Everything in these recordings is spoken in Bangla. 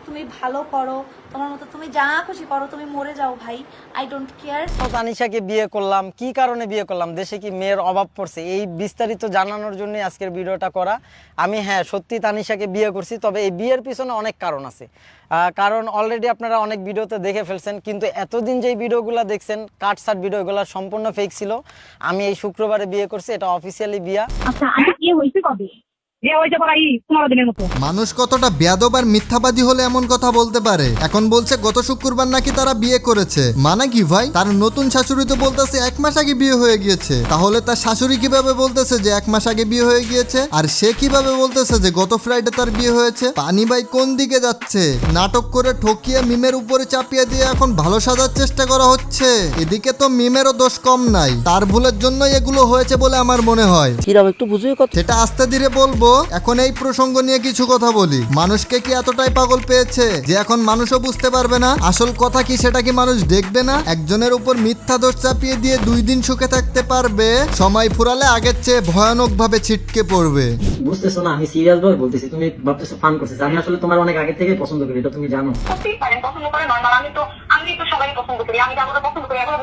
তুমি ভালো করো, তোমার মতো তুমি যা খুশি করো, তুমি মরে যাও ভাই, আই ডোন্ট কেয়ার। তানিশাকে বিয়ে করলাম, কি কারণে বিয়ে করলাম, দেশে কি মেয়ের অভাব পড়ছে, এই বিস্তারিত জানানোর জন্য আজকের ভিডিওটা করা। আমি হ্যাঁ সত্যি তানিশাকে বিয়ে করছি, তবে এই বিয়ের পিছনে অনেক কারণ আছে। কারণ অলরেডি আপনারা অনেক ভিডিওতে দেখে ফেলছেন, কিন্তু এতদিন যেই ভিডিওগুলো দেখছেন কাটসাট ভিডিও, এগুলো সম্পূর্ণ ফেক ছিল। আমি এই শুক্রবারে বিয়ে করছি, এটা অফিসিয়ালি বিয়া। আচ্ছা আমি বিয়ে হইছে কবে? বিয়ে হইছে প্রায় 15 দিনের মতো। মানুষ কতটা বেয়াদব আর মিথ্যাবাদী হলে এমন কথা বলতে পারে। এখন বলছে গত শুক্রবার নাকি তারা বিয়ে করেছে, মানে কি ভাই? তার নতুন শাশুড়ি তো বলতেছে 1 মাস আগে বিয়ে হয়ে গিয়েছে, তাহলে তার শাশুড়ি কিভাবে বলতেছে যে 1 মাস আগে বিয়ে হয়ে গিয়েছে, আর সে কিভাবে বলতেছে যে গত ফ্রাইডে তার বিয়ে হয়েছে? পানি ভাই কোন দিকে যাচ্ছে? নাটক করে ঠকিয়ে মিমের উপরে চাপিয়ে দিয়ে এখন ভালো সাজার চেষ্টা করা হচ্ছে। এদিকে তো মিমেরও দোষ কম নাই, তার ভুলের জন্যই এগুলো হয়েছে বলে আমার মনে হয়। একটু বুঝুই কথা, সেটা আস্তে ধীরে বলবো। এখন এই প্রসঙ্গ নিয়ে কিছু কথা বলি। মানুষকে কি এতটাই পাগল পেয়েছে যে এখন মানুষও বুঝতে পারবে না আসল কথা কি, সেটা কি মানুষ দেখবে না? একজনের উপর মিথ্যা দোষ চাপিয়ে দিয়ে 2 দিন সুখে থাকতে পারবে, সময় ফুরালে আগের চেয়ে ভয়ানক ভাবে ছিটকে পড়বে। বুঝতেছো না, আমি সিরিয়াস ভাবে বলতেছি, তুমি ভাবতেছো ফান করতেছো। আমি আসলে তোমার অনেক আগে থেকে পছন্দ করি, এটা তুমি জানো। সত্যি পারেন পছন্দ করে নরমাল। আমি তো সবাই পছন্দ করি, আমি যাবো পছন্দ করি, এখন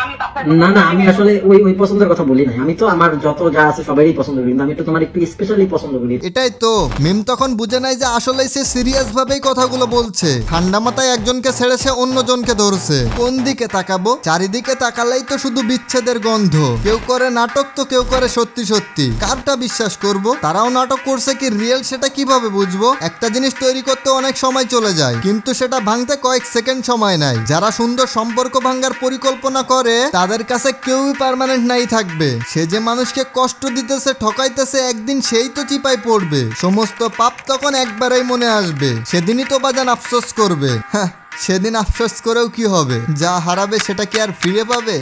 আমি তো আপনার না না, আমি আসলে ওই পছন্দের কথা বলি নাই। আমি তো আমার যত যা আছে সবারই পছন্দ করি, কিন্তু আমি তো তোমার একটু স্পেশালি পছন্দ করি। এটাই তো মিম তখন বুঝে নাই যে আসলে সে সিরিয়াস ভাবেই কথাগুলো বলছে। ঠান্ডা মাথায় একজনকে ছেড়ে সে অন্যজনকে ধরছে। কোন দিকে তাকাবো? চারিদিকে তাকালেই তো শুধু বিচ্ছেদের গন্ধ। কেউ করে নাটক তো কেউ করে সত্যি সত্যি। কারটা বিশ্বাস করব? তারাও নাটক করছে কি রিয়েল সেটা কিভাবে বুঝবো? একটা জিনিস তৈরি করতে অনেক সময় চলে যায়, কিন্তু সেটা ভাঙতে কয়েক সেকেন্ড সময় নাই। যারা সুন্দর সম্পর্ক ভাঙার পরিকল্পনা করে তাদের কাছে কেউই পার্মানেন্ট নাই থাকবে। সে যে মানুষকে কষ্ট দিতেছে, ঠকাইতেছে, একদিন সেই তো চিপায় পড়বে। সমস্ত পাপ তখন একবারেই মনে আসবে, সেদিনই তো বাজান আফসোস করবে। হ্যাঁ, সেদিন আফসোস করেও কি হবে? যা হারাবে সেটা কি আর ফিরে পাবে?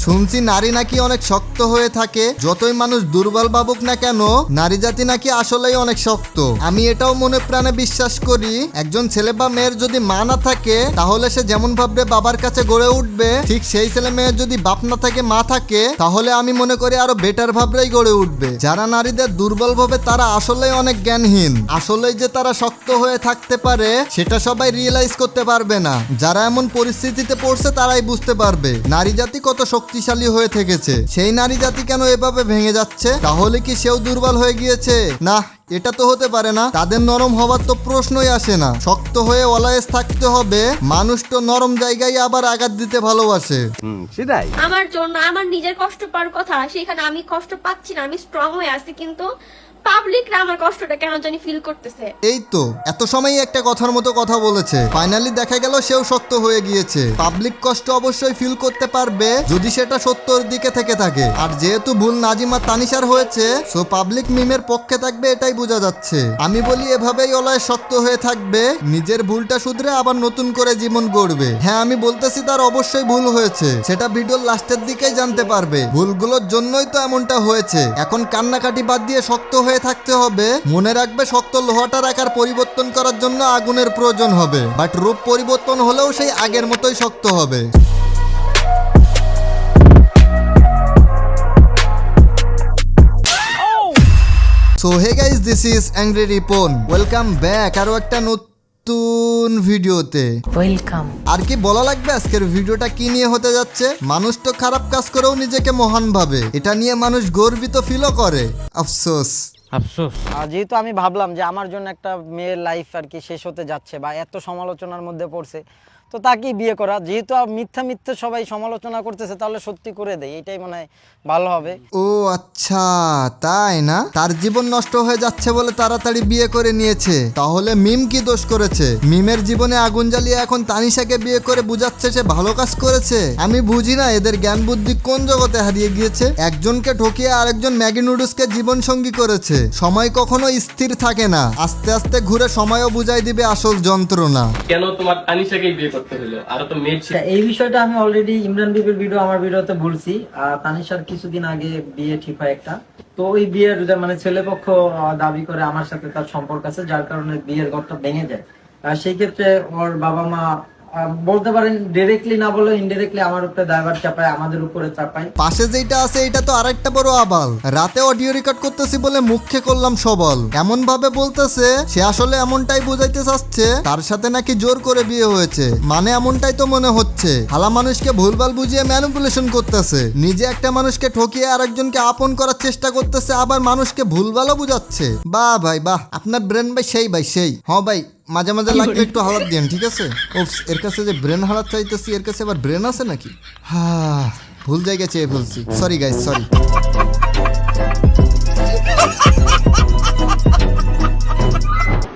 শুনছি নারী নাকি অনেক শক্ত হয়ে থাকে, যতই মানুষ দুর্বল ভাবুক না কেন নারী জাতি নাকি আসলেই অনেক শক্ত। আমি এটাও মনে প্রাণে বিশ্বাস করি, একজন ছেলে বা মেয়ের যদি মা না থাকে তাহলে সে যেমন ভাবে বাবার কাছে গড়ে উঠবে, ঠিক সেই ছেলে মেয়ের যদি বাপ না থাকে মা থাকে তাহলে আমি মনে করি আরো বেটার ভাবেই গড়ে উঠবে। যারা নারীদের দুর্বল ভাবে তারা আসলেই অনেক জ্ঞানহীন। আসলেই যে তারা শক্ত হয়ে থাকতে পারে সেটা সবাই রিয়েলাইজ করতে পারবে না। যারা এমন পরিস্থিতিতে পড়ছে তারাই বুঝতে পারবে নারী জাতি কত শক্তিশালী হয়ে থেকেছে। সেই নারী জাতি কেন এভাবে ভেঙে যাচ্ছে? তাহলে কি সেও দুর্বল হয়ে গিয়েছে? না, এটা তো হতে পারে না। তাদের নরম হবার তো প্রশ্নই আসে না। শক্ত হয়ে অলয়েস থাকতে হবে। মানুষ তো নরম জায়গায় আবার আঘাত দিতে ভালোবাসে। সেটাই আমার জন্য আমার নিজের কষ্ট পাওয়ার কথা, সেখানে আমি কষ্ট পাচ্ছি না, আমি স্ট্রং হয়ে আছি, কিন্তু পাবলিকরা আমার কষ্টটা কেন জানি ফিল করতেছে। এই তো এত সময়ই একটা কথার মতো কথা বলেছে, ফাইনালি দেখা গেল সেও শক্ত হয়ে গিয়েছে। পাবলিক কষ্ট অবশ্যই ফিল করতে পারবে যদি সেটা সত্যর দিকে থেকে থাকে। আর যেহেতু ভুল নাজিমা তানিশার হয়েছে, সো পাবলিক মিমের পক্ষে থাকবে এটাই বোঝা যাচ্ছে। আমি বলি এভাবেই অলয় শক্ত হয়ে থাকবে, নিজের ভুলটা শুধরে আবার নতুন করে জীবন গড়বে। হ্যাঁ, আমি বলতেছি তার অবশ্যই ভুল হয়েছে, সেটা ভিডিওর লাস্টের দিকেই জানতে পারবে। ভুলগুলোর জন্যই তো এমনটা হয়েছে। এখন কান্নাকাটি বাদ দিয়ে শক্ত হয়ে থাকতে হবে। মনে রাখবে শক্ত লোহাটার আকার পরিবর্তন করার জন্য আগুনের প্রয়োজন হবে, বাট রূপ পরিবর্তন হলেও সেই আগের মতোই শক্ত হবে। So hey guys, this is angry Ripon, welcome back আরো একটা নতুন ভিডিওতে। ওয়েলকাম। আর কি বলা লাগবে, আজকের ভিডিওটা কি নিয়ে হতে যাচ্ছে? মানুষ তো খারাপ কাজ করেও নিজেকে মহান ভাবে, এটা নিয়ে মানুষ গর্বিত ফিলও করে। আফসোস। যেহেতু আমি ভাবলাম যে আমার জন্য একটা মেয়ের লাইফ আর কি শেষ হতে যাচ্ছে বা এত সমালোচনার মধ্যে পড়ছে, তো তাকেই বিয়ে করা। যেহেতু মিথ্যা মিথ্যা সবাই সমালোচনা করতেছে, তাহলে সত্যি করে দেয়, এটাই মনে হয় ভালো হবে। ও আচ্ছা, তাই না? তার জীবন নষ্ট হয়ে যাচ্ছে বলে তাড়াতাড়ি বিয়ে করে নিয়েছে। তাহলে মিম কি দোষ করেছে? মিমের জীবনে আগুন জ্বালিয়ে এখন তানিশাকে বিয়ে করে বুঝাচ্ছে সে ভালো কাজ করেছে। আমি বুঝি না এদের জ্ঞান বুদ্ধি কোন জগতে হারিয়ে গিয়েছে। একজনকে ঠকিয়ে আরেকজন ম্যাগি নুডলসকে জীবন সঙ্গী করেছে। সময় কখনো স্থির থাকে না, আস্তে আস্তে ঘুরে সময়ও বুঝাই দিবে আসল যন্ত্রণা। কেন তোমার তানিশাকে বিয়ে করতে হলো? আর তো মেয়ে ছিল। এই বিষয়টা আমি অলরেডি ইমরান বিবির ভিডিও আমার ভিডিওতে বলছি। তানিশার কিছুদিন আগে বিয়ে ঠিক হয় একটা, তো ওই বিয়ের মানে ছেলেপক্ষ দাবি করে আমার সাথে তার সম্পর্ক আছে, যার কারণে বিয়ের ঘরটা ভেঙে যায়। সেই ক্ষেত্রে ওর বাবা মা বলতে পারেন ডিরেক্টলি না বলে ইনডিরেক্টলি আমার উপরে দায়ভার চাপায়, আমাদের উপরে চাপায়। পাশে যেটা আছে এটা তো আরেকটা বড় আবাল। রাতে অডিও রেকর্ড করতেছি বলে মুখে করলাম সবল, এমন ভাবে বলতেছে সে আসলে এমনটাই বোঝাইতে চাচ্ছে তার সাথে নাকি জোর করে বিয়ে হয়েছে, মানে এমনটাই তো মনে হচ্ছে। হালা মানুষকে ভুলভাল বুঝিয়ে ম্যানিপুলেশন করতেছে, নিজে একটা মানুষকে ঠকিয়ে আরেকজনকে আপন করার চেষ্টা করতেছে, আবার মানুষকে ভুলভালও বুঝাচ্ছে। বাহ ভাই বাহ, আপনার ব্রেন ভাই সেই ভাই সেই। হ্যাঁ ভাই, মাঝে মাঝে লাগলে একটু হালাত দিন, ঠিক আছে? ওপস, এর কাছে যে ব্রেন হালাত চাইতেছি, এর কাছে আবার ব্রেন আছে নাকি? হ্যাঁ, ভুল জায়গায় চেয়ে ফেলছি, সরি গাইস, সরি।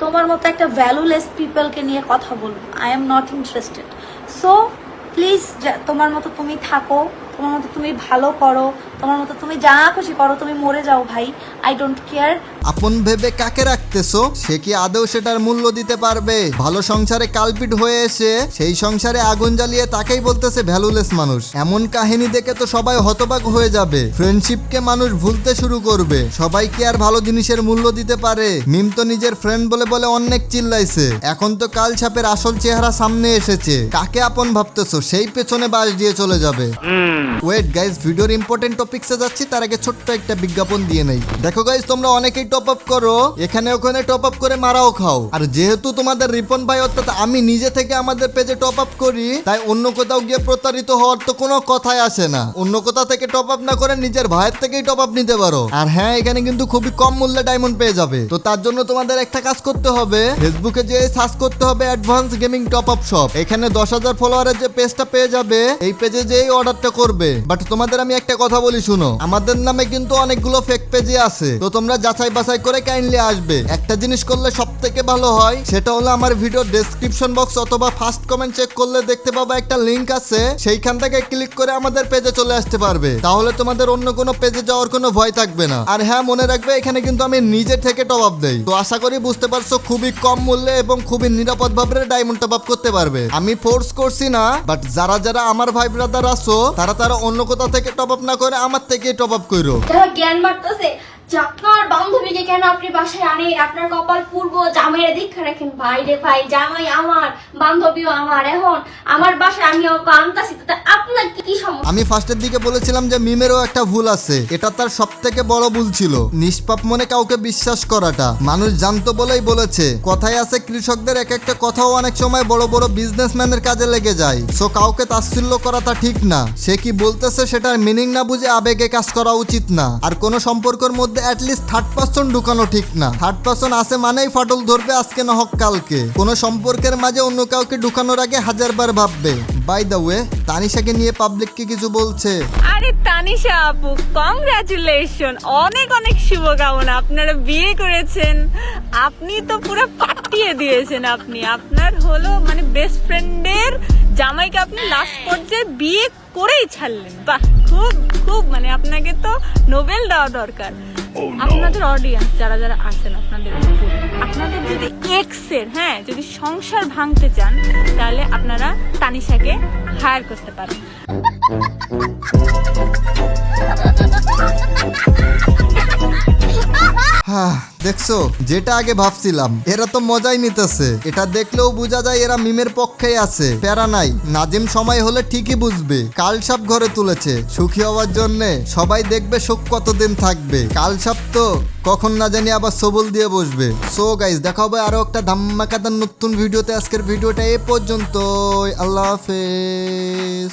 তোমার মতো একটা ভ্যালুলেস পিপলকে নিয়ে কথা বলবো, I am not interested. So please তোমার মতো তুমি থাকো, তোমার মতো তুমি ভালো করো, তোমার মতো তুমি যা খুশি করো, তুমি মরে যাও ভাই, আই ডোন্ট কেয়ার। আপন ভেবে কাকে রাখতেছো? সে কি আদৌ সেটার মূল্য দিতে পারবে? ভালো সংসারে কালপিট হয়ে এসে সেই সংসারে আগুন জ্বালিয়ে তাকেই বলতেছে ভ্যালুলেস মানুষ। এমন কাহিনী দেখে তো সবাই হতবাক হয়ে যাবে, ফ্রেন্ডশিপকে মানুষ ভুলতে শুরু করবে। সবাই কি আর ভালো জিনিসের মূল্য দিতে পারে? মিম তো নিজের ফ্রেন্ড বলে বলে অনেক চিল্লাইছে, এখন তো কাল ছাপের আসল চেহারা সামনে এসেছে। কাকে আপন ভাবতেছো সেই পেছনে বাস দিয়ে চলে যাবে। ওয়েট গাইস, ভিডিওর ইম্পর্টেন্ট টপিকসে যাচ্ছি, তার আগে ছোট্ট একটা বিজ্ঞাপন দিয়ে নেই। দেখো গাইস, তোমরা অনেকেই টপ আপ করো, এখানে ওখানে টপ আপ করে মারাও খাও। আর যেহেতু তোমাদের রিপন ভাই অর্থাৎ আমি নিজে থেকে আমাদের পেজে টপ আপ করি, তাই অন্য কোথাও গিয়ে প্রতারিত হওয়ার তো কোনো কথাই আসে না। অন্য কোথাও থেকে টপ আপ না করে নিজের ভাইয়ের থেকেই টপ আপ নিতে পারো। আর হ্যাঁ, এখানে কিন্তু খুবই কম মূল্যে ডায়মন্ড পেয়ে যাবে। তো তার জন্য তোমাদের একটা কাজ করতে হবে, ফেসবুকে যে সার্চ করতে হবে advance gaming top up shop. এখানে 10,000 ফলোয়ারের যে পেজটা পেয়ে যাবে, এই পেজে যেই অর্ডারটা করবে। বাট তোমাদের আমি একটা কথা বলি, শুনো, আমাদের নামে কিন্তু অনেকগুলো ফেক পেজে আছে, তো তোমরা যাচাই বাছাই করে কাইন্ডলি আসবে। একটা জিনিস করলে সব থেকে ভালো হয়, সেটা হলো আমার ভিডিও ডেসক্রিপশন বক্স অথবা ফার্স্ট কমেন্ট চেক করলে দেখতে পাবে একটা লিংক আছে, সেইখান থেকে ক্লিক করে আমাদের পেজে চলে আসতে পারবে। তাহলে তোমাদের অন্য কোনো পেজে যাওয়ার কোনো ভয় থাকবে না। আর হ্যাঁ, মনে রাখবে এখানে কিন্তু আমি নিজে থেকে টপ আপ দেই। তো আশা করি বুঝতে পারছো, খুবই কম মূল্যে এবং খুবই নিরাপদ ভাবে ডায়মন্ড টপ আপ করতে পারবে। আমি ফোর্স করছি না, বাট যারা যারা আমার ভাই ব্রাদার আছো, তারা অন্য কোথাও থেকে টপ আপ না করে আমার থেকে টপ আপ করো। যারা জ্ঞান বাড়তেছে যে আপনার বান্ধবীকে কেন আপনি বাসায় আনেন, আপনার কপাল পূর্ব জামাইয়ের দীক্ষা রাখেন। ভাই রে ভাই, জামাই আমার, বান্ধবীও আমার, এখন আমার বাসায় আমি ওকে আনতাছি, তো আপনার কি সমস্যা? আমি ফার্স্টের দিকে বলেছিলাম যে মিমেরও একটা ভুল আছে, এটা তার সব থেকে বড় ভুল ছিল, নিষ্পাপ মনে কাউকে বিশ্বাস করাটা। মানুষ জানতো বলেই বলেছে। কথায় আছে, কৃষকদের এক একটা কথাও অনেক সময় বড় বড় বিজনেসম্যানের কাজে লেগে যায়। সো কাউকে তাচ্ছিল্য করাটা ঠিক না। সে কি বলতেছে সেটার মিনিং না বুঝে আবেগে কাজ করা উচিত না। আর কোনো সম্পর্কের মধ্যে অ্যাটলিস্ট থার্ড পারসন ঢুকানো ঠিক না। থার্ড পারসন আছে মানেই ফাটল ধরবে আজকে না হোক কালকে। কোনো সম্পর্কের মাঝে অন্য কাউকে ঢুকানোর আগে হাজারবার ভাববে। বাই দ্য ওয়ে, তানিশাকে নিয়ে পাবলিক কি কিছু বলছে? আরে তানিশা আপু, কংগ্রাচুলেশন, অনেক অনেক শুভকামনা, আপনারা বিয়ে করেছেন। আপনি তো পুরো পাঠিয়ে দিয়েছেন। আপনি আপনার হলো মানে বেস্ট ফ্রেন্ডের জামাইকে আপনি লাস্ট পর্যায়ে বিয়ে করেই ছাড়লেন। বাহ, খুব খুব মানে আপনাকে তো নোবেল দেওয়া দরকার। আপনাদের অডিয়েন্স যারা যারা আছেন, আপনাদের যদি এক্সের যদি সংসার ভাঙতে চান, তাহলে আপনারা তানিশাকে হায়ার করতে পারেন। দেখছো, যেটা আগে ভাবছিলাম, এরা তো মজাই নিতেছে। এটা দেখলেও বোঝা যায় এরা মিমের পক্ষেই আছে। প্যারা নাই, নাজিম সময় হলে ঠিকই বুঝবে। কাল সাপ ঘরে তুলেছে, সুখী হওয়ার জন্য সবাই দেখবে সুখ কতদিন থাকবে। কাল সাপ তো কখন না জানি আবার সবল দিয়ে বসবে। সো গাইস, দেখা হবে আরো একটা ধামাকাদার নতুন ভিডিওতে। আজকের ভিডিওটা এ পর্যন্ত, আল্লাহ হাফেজ।